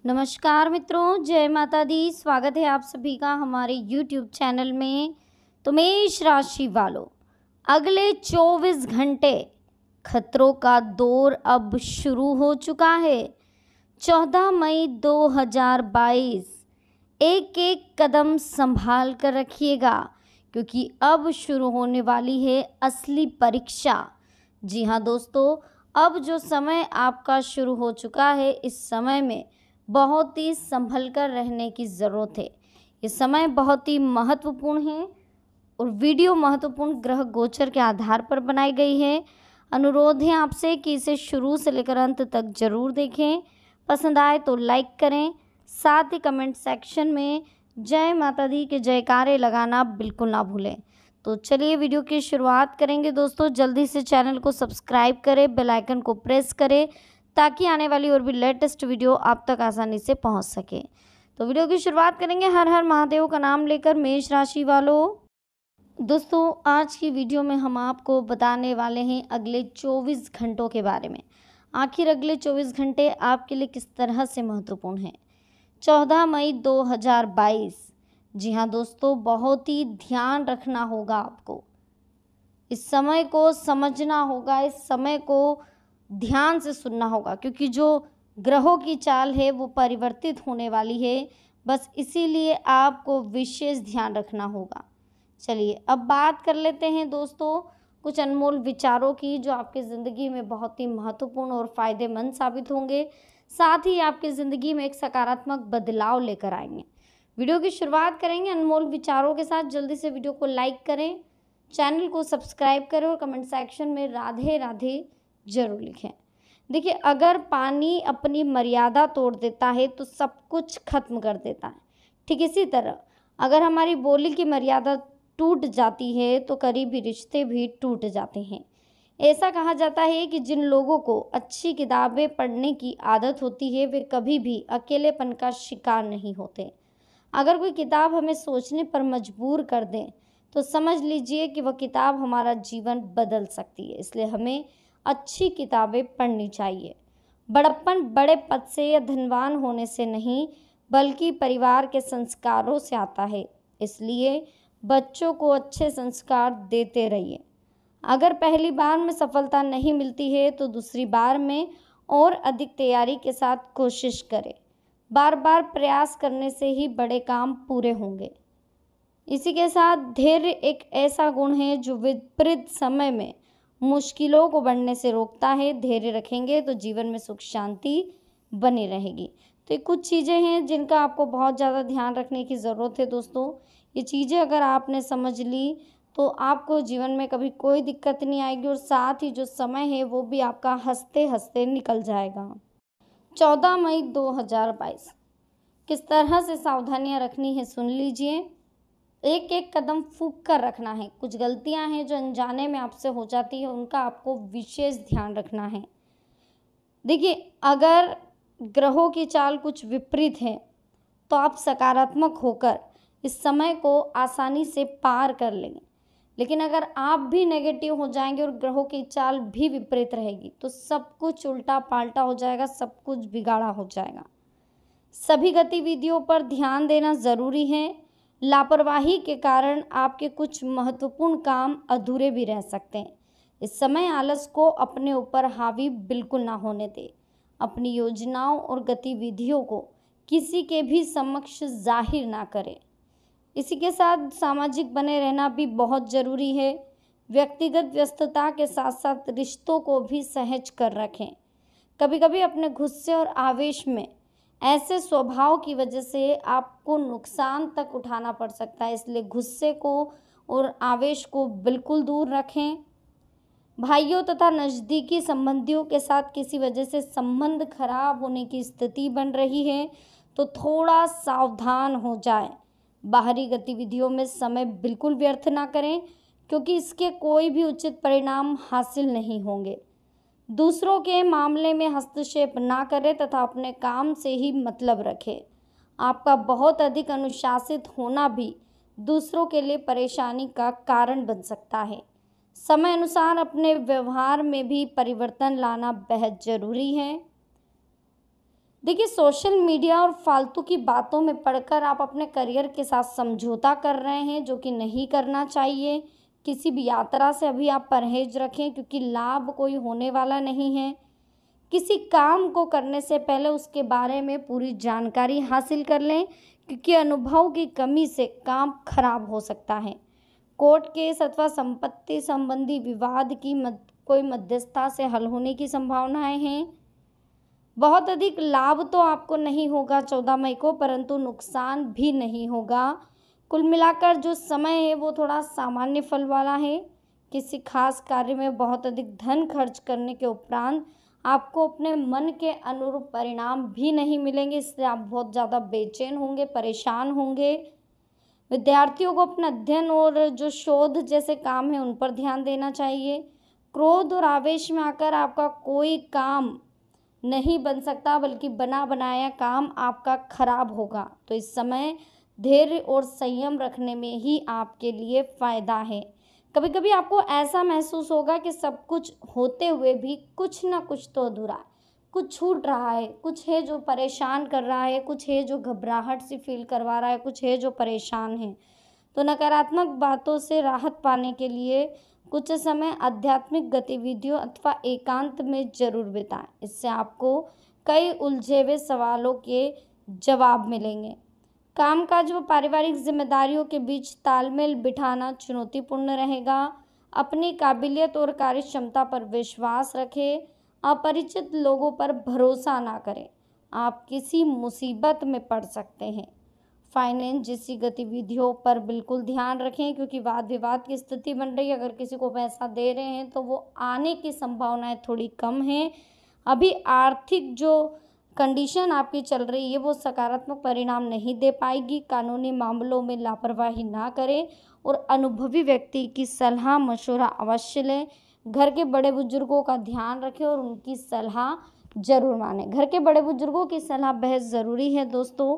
नमस्कार मित्रों, जय माता दी। स्वागत है आप सभी का हमारे YouTube चैनल में। तो मेष राशि वालों, अगले 24 घंटे खतरों का दौर अब शुरू हो चुका है। 14 मई 2022, एक एक कदम संभाल कर रखिएगा, क्योंकि अब शुरू होने वाली है असली परीक्षा। जी हाँ दोस्तों, अब जो समय आपका शुरू हो चुका है, इस समय में बहुत ही संभल कर रहने की ज़रूरत है। ये समय बहुत ही महत्वपूर्ण है और वीडियो महत्वपूर्ण ग्रह गोचर के आधार पर बनाई गई है। अनुरोध है आपसे कि इसे शुरू से लेकर अंत तक जरूर देखें। पसंद आए तो लाइक करें, साथ ही कमेंट सेक्शन में जय माता दी के जयकारे लगाना बिल्कुल ना भूलें। तो चलिए वीडियो की शुरुआत करेंगे दोस्तों। जल्दी से चैनल को सब्सक्राइब करें, बेल आइकन को प्रेस करें, ताकि आने वाली और भी लेटेस्ट वीडियो आप तक आसानी से पहुंच सके। तो वीडियो की शुरुआत करेंगे हर हर महादेव का नाम लेकर। मेष राशि वालों दोस्तों, आज की वीडियो में हम आपको बताने वाले हैं अगले 24 घंटों के बारे में। आखिर अगले 24 घंटे आपके लिए किस तरह से महत्वपूर्ण हैं। 14 मई 2022, जी हाँ दोस्तों, बहुत ही ध्यान रखना होगा आपको। इस समय को समझना होगा, इस समय को ध्यान से सुनना होगा, क्योंकि जो ग्रहों की चाल है वो परिवर्तित होने वाली है। बस इसीलिए आपको विशेष ध्यान रखना होगा। चलिए अब बात कर लेते हैं दोस्तों कुछ अनमोल विचारों की, जो आपकी ज़िंदगी में बहुत ही महत्वपूर्ण और फ़ायदेमंद साबित होंगे, साथ ही आपकी ज़िंदगी में एक सकारात्मक बदलाव लेकर आएंगे। वीडियो की शुरुआत करेंगे अनमोल विचारों के साथ। जल्दी से वीडियो को लाइक करें, चैनल को सब्सक्राइब करें और कमेंट सेक्शन में राधे राधे जरूर लिखें। देखिए, अगर पानी अपनी मर्यादा तोड़ देता है तो सब कुछ खत्म कर देता है। ठीक इसी तरह अगर हमारी बोली की मर्यादा टूट जाती है तो करीबी रिश्ते भी टूट जाते हैं। ऐसा कहा जाता है कि जिन लोगों को अच्छी किताबें पढ़ने की आदत होती है, वे कभी भी अकेलेपन का शिकार नहीं होते। अगर कोई किताब हमें सोचने पर मजबूर कर दे तो समझ लीजिए कि वह किताब हमारा जीवन बदल सकती है। इसलिए हमें अच्छी किताबें पढ़नी चाहिए। बड़प्पन बड़े पद से या धनवान होने से नहीं, बल्कि परिवार के संस्कारों से आता है। इसलिए बच्चों को अच्छे संस्कार देते रहिए। अगर पहली बार में सफलता नहीं मिलती है तो दूसरी बार में और अधिक तैयारी के साथ कोशिश करें। बार बार प्रयास करने से ही बड़े काम पूरे होंगे। इसी के साथ धैर्य एक ऐसा गुण है जो विपरीत समय में मुश्किलों को बढ़ने से रोकता है। धैर्य रखेंगे तो जीवन में सुख शांति बनी रहेगी। तो ये कुछ चीज़ें हैं जिनका आपको बहुत ज़्यादा ध्यान रखने की ज़रूरत है दोस्तों। ये चीज़ें अगर आपने समझ ली तो आपको जीवन में कभी कोई दिक्कत नहीं आएगी, और साथ ही जो समय है वो भी आपका हंसते हंसते निकल जाएगा। 14 मई 2022, किस तरह से सावधानियां रखनी है सुन लीजिए। एक एक कदम फूंक कर रखना है। कुछ गलतियां हैं जो अनजाने में आपसे हो जाती है, उनका आपको विशेष ध्यान रखना है। देखिए, अगर ग्रहों की चाल कुछ विपरीत है तो आप सकारात्मक होकर इस समय को आसानी से पार कर लेंगे। लेकिन अगर आप भी नेगेटिव हो जाएंगे और ग्रहों की चाल भी विपरीत रहेगी तो सब कुछ उल्टा पाल्टा हो जाएगा, सब कुछ बिगाड़ा हो जाएगा। सभी गतिविधियों पर ध्यान देना ज़रूरी है। लापरवाही के कारण आपके कुछ महत्वपूर्ण काम अधूरे भी रह सकते हैं। इस समय आलस को अपने ऊपर हावी बिल्कुल ना होने दें। अपनी योजनाओं और गतिविधियों को किसी के भी समक्ष जाहिर ना करें। इसी के साथ सामाजिक बने रहना भी बहुत ज़रूरी है। व्यक्तिगत व्यस्तता के साथ साथ रिश्तों को भी सहज कर रखें। कभी कभी अपने गुस्से और आवेश में ऐसे स्वभाव की वजह से आपको नुकसान तक उठाना पड़ सकता है। इसलिए गुस्से को और आवेश को बिल्कुल दूर रखें। भाइयों तथा नज़दीकी संबंधियों के साथ किसी वजह से संबंध खराब होने की स्थिति बन रही है तो थोड़ा सावधान हो जाए। बाहरी गतिविधियों में समय बिल्कुल व्यर्थ ना करें, क्योंकि इसके कोई भी उचित परिणाम हासिल नहीं होंगे। दूसरों के मामले में हस्तक्षेप ना करें तथा अपने काम से ही मतलब रखें। आपका बहुत अधिक अनुशासित होना भी दूसरों के लिए परेशानी का कारण बन सकता है। समय अनुसार अपने व्यवहार में भी परिवर्तन लाना बेहद ज़रूरी है। देखिए, सोशल मीडिया और फालतू की बातों में पड़कर आप अपने करियर के साथ समझौता कर रहे हैं, जो कि नहीं करना चाहिए। किसी भी यात्रा से अभी आप परहेज रखें, क्योंकि लाभ कोई होने वाला नहीं है। किसी काम को करने से पहले उसके बारे में पूरी जानकारी हासिल कर लें, क्योंकि अनुभव की कमी से काम खराब हो सकता है। कोर्ट केस अथवा संपत्ति संबंधी विवाद की कोई मध्यस्थता से हल होने की संभावनाएं हैं। बहुत अधिक लाभ तो आपको नहीं होगा 14 मई को, परंतु नुकसान भी नहीं होगा। कुल मिलाकर जो समय है वो थोड़ा सामान्य फल वाला है। किसी खास कार्य में बहुत अधिक धन खर्च करने के उपरांत आपको अपने मन के अनुरूप परिणाम भी नहीं मिलेंगे, इसलिए आप बहुत ज़्यादा बेचैन होंगे, परेशान होंगे। विद्यार्थियों को अपना अध्ययन और जो शोध जैसे काम है उन पर ध्यान देना चाहिए। क्रोध और आवेश में आकर आपका कोई काम नहीं बन सकता, बल्कि बना बनाया काम आपका खराब होगा। तो इस समय धैर्य और संयम रखने में ही आपके लिए फ़ायदा है। कभी कभी आपको ऐसा महसूस होगा कि सब कुछ होते हुए भी कुछ ना कुछ तो अधूरा है, कुछ छूट रहा है, कुछ है जो परेशान कर रहा है, कुछ है जो घबराहट सी फील करवा रहा है, कुछ है जो परेशान है। तो नकारात्मक बातों से राहत पाने के लिए कुछ समय आध्यात्मिक गतिविधियों अथवा एकांत में जरूर बिताएं। इससे आपको कई उलझे हुए सवालों के जवाब मिलेंगे। कामकाज व पारिवारिक जिम्मेदारियों के बीच तालमेल बिठाना चुनौतीपूर्ण रहेगा। अपनी काबिलियत और कार्य क्षमता पर विश्वास रखें। अपरिचित लोगों पर भरोसा ना करें, आप किसी मुसीबत में पड़ सकते हैं। फाइनेंस जैसी गतिविधियों पर बिल्कुल ध्यान रखें, क्योंकि वाद विवाद की स्थिति बन रही है। अगर किसी को पैसा दे रहे हैं तो वो आने की संभावनाएं थोड़ी कम हैं। अभी आर्थिक जो कंडीशन आपकी चल रही है वो सकारात्मक परिणाम नहीं दे पाएगी। कानूनी मामलों में लापरवाही ना करें और अनुभवी व्यक्ति की सलाह मशवरा अवश्य लें। घर के बड़े बुजुर्गों का ध्यान रखें और उनकी सलाह जरूर मानें। घर के बड़े बुजुर्गों की सलाह बेहद ज़रूरी है दोस्तों।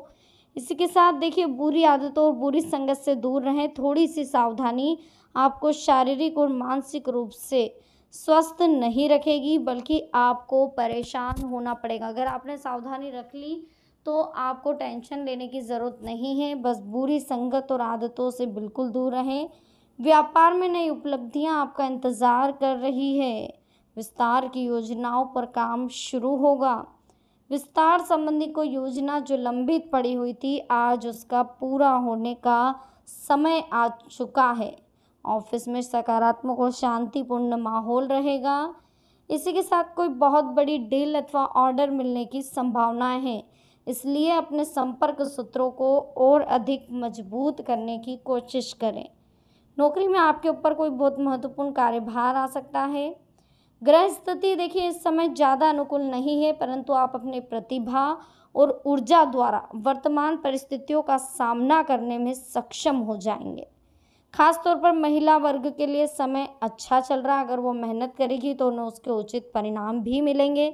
इसी के साथ देखिए, बुरी आदतों और बुरी संगत से दूर रहें। थोड़ी सी सावधानी आपको शारीरिक और मानसिक रूप से स्वस्थ नहीं रखेगी, बल्कि आपको परेशान होना पड़ेगा। अगर आपने सावधानी रख ली तो आपको टेंशन लेने की ज़रूरत नहीं है। बस बुरी संगत और आदतों से बिल्कुल दूर रहें। व्यापार में नई उपलब्धियां आपका इंतज़ार कर रही है। विस्तार की योजनाओं पर काम शुरू होगा। विस्तार संबंधी कोई योजना जो लंबित पड़ी हुई थी, आज उसका पूरा होने का समय आ चुका है। ऑफिस में सकारात्मक और शांतिपूर्ण माहौल रहेगा। इसी के साथ कोई बहुत बड़ी डील अथवा ऑर्डर मिलने की संभावनाएं हैं, इसलिए अपने संपर्क सूत्रों को और अधिक मजबूत करने की कोशिश करें। नौकरी में आपके ऊपर कोई बहुत महत्वपूर्ण कार्यभार आ सकता है। ग्रह स्थिति देखिए इस समय ज़्यादा अनुकूल नहीं है, परंतु आप अपनी प्रतिभा और ऊर्जा द्वारा वर्तमान परिस्थितियों का सामना करने में सक्षम हो जाएंगे। खास तौर पर महिला वर्ग के लिए समय अच्छा चल रहा है। अगर वो मेहनत करेगी तो उन्हें उसके उचित परिणाम भी मिलेंगे।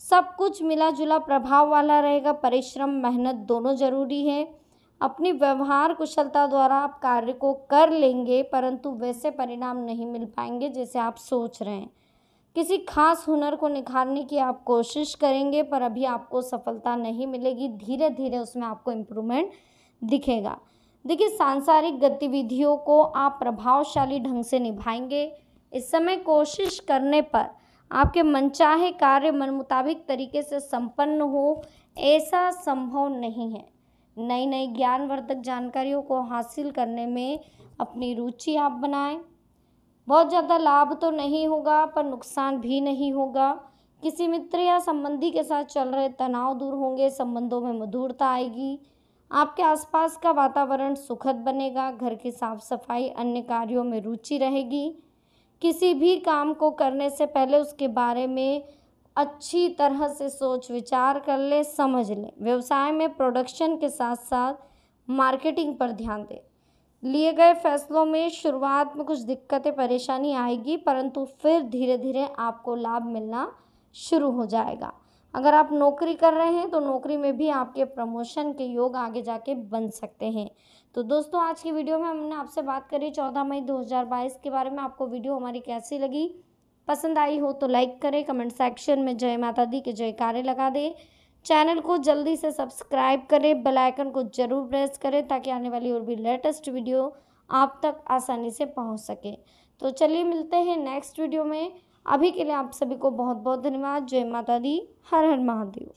सब कुछ मिला जुला प्रभाव वाला रहेगा। परिश्रम मेहनत दोनों जरूरी है। अपनी व्यवहार कुशलता द्वारा आप कार्य को कर लेंगे, परंतु वैसे परिणाम नहीं मिल पाएंगे जैसे आप सोच रहे हैं। किसी खास हुनर को निखारने की आप कोशिश करेंगे, पर अभी आपको सफलता नहीं मिलेगी। धीरे धीरे उसमें आपको इम्प्रूवमेंट दिखेगा। देखिए, सांसारिक गतिविधियों को आप प्रभावशाली ढंग से निभाएंगे। इस समय कोशिश करने पर आपके मनचाहे कार्य मन मुताबिक तरीके से संपन्न हो, ऐसा संभव नहीं है। नई नई ज्ञानवर्धक जानकारियों को हासिल करने में अपनी रुचि आप बनाएं। बहुत ज़्यादा लाभ तो नहीं होगा, पर नुकसान भी नहीं होगा। किसी मित्र या संबंधी के साथ चल रहे तनाव दूर होंगे। संबंधों में मधुरता आएगी। आपके आसपास का वातावरण सुखद बनेगा। घर की साफ सफाई अन्य कार्यों में रुचि रहेगी। किसी भी काम को करने से पहले उसके बारे में अच्छी तरह से सोच विचार कर ले, समझ लें। व्यवसाय में प्रोडक्शन के साथ साथ मार्केटिंग पर ध्यान दें। लिए गए फैसलों में शुरुआत में कुछ दिक्कतें परेशानी आएगी, परंतु फिर धीरे धीरे आपको लाभ मिलना शुरू हो जाएगा। अगर आप नौकरी कर रहे हैं तो नौकरी में भी आपके प्रमोशन के योग आगे जाके बन सकते हैं। तो दोस्तों, आज की वीडियो में हमने आपसे बात करी 14 मई 2022 के बारे में। आपको वीडियो हमारी कैसी लगी? पसंद आई हो तो लाइक करें, कमेंट सेक्शन में जय माता दी के जयकारे लगा दें। चैनल को जल्दी से सब्सक्राइब करें, बेल आइकन को ज़रूर प्रेस करें ताकि आने वाली और भी लेटेस्ट वीडियो आप तक आसानी से पहुंच सके। तो चलिए मिलते हैं नेक्स्ट वीडियो में। अभी के लिए आप सभी को बहुत बहुत धन्यवाद। जय माता दी, हर हर महादेव।